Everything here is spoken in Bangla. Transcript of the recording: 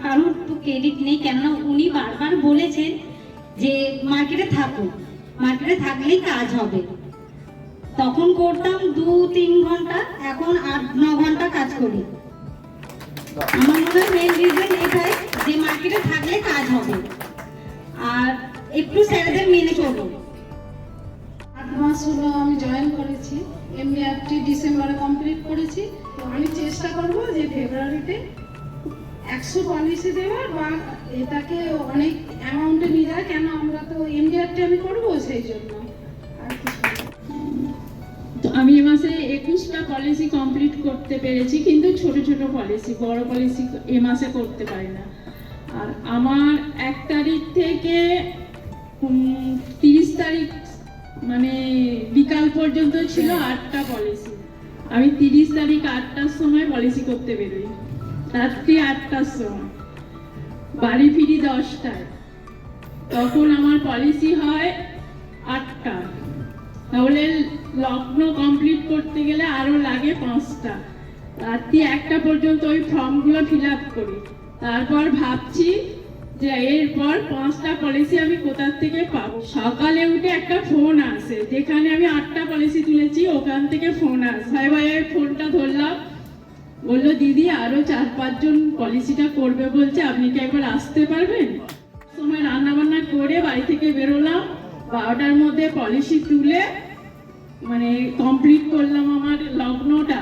কারোর তো ক্রেডিট নেই, কেননা উনি বারবার বলেছেন যে মার্কেটে থাকো, মার্কেটে থাকলেই কাজ হবে। তখন করতাম 2-3 ঘন্টা, এখন 8-9 ঘন্টা কাজ করি। আমার মনে হয় মেন রিজন এটাই যে মার্কেটে থাকলে কাজ হবে, আর একটু স্যারেদের মেনে চলবো। 8 মাস হলো আমি জয়েন করেছি, এমবিআরটি ডিসেম্বরে কমপ্লিট করেছি। তো আমি চেষ্টা করব যে ফেব্রুয়ারিতে 100 পলিসি দেওয়ার, বা এটাকে অনেক অ্যামাউন্টে নিয়ে যায়, কেন আমরা তো এমবিআরটি আমি করবো সেই জন্য। আর কিছু তো আমি এ মাসে 21টা পলিসি কমপ্লিট করতে পেরেছি, কিন্তু ছোট ছোট পলিসি, বড় পলিসি এ মাসে করতে পারি না। আর আমার 1 তারিখ থেকে 30 তারিখ মানে বিকাল পর্যন্ত ছিল 8টা পলিসি। আমি 30 তারিখ 8টার সময় পলিসি করতে বেরোই, রাত্রি 8টার সময়, বাড়ি ফিরি 10টায়। তখন আমার পলিসি হয় 8টা, তাহলে লগ্ন কমপ্লিট করতে গেলে আরো লাগে 5টা। রাত্রি 1টা পর্যন্ত ওই ফর্মগুলো ফিল আপ করি। তারপর ভাবছি যে এরপর 5টা পলিসি আমি কোথা থেকে পাবো। সকালে উঠে একটা ফোন আসে, যেখানে আমি 8টা পলিসি তুলেছি ওখান থেকে ফোন আসে। ভাই ভাই ফোনটা ধরলাম, বললো দিদি আরো 4-5 জন পলিসিটা করবে বলছে, আপনি কি একবার আসতে পারবেন? সময় রান্না বান্না করে বাড়ি থেকে বেরোলাম, 12টার মধ্যে পলিসি তুলে মানে কমপ্লিট করলাম আমার লগ্নটা।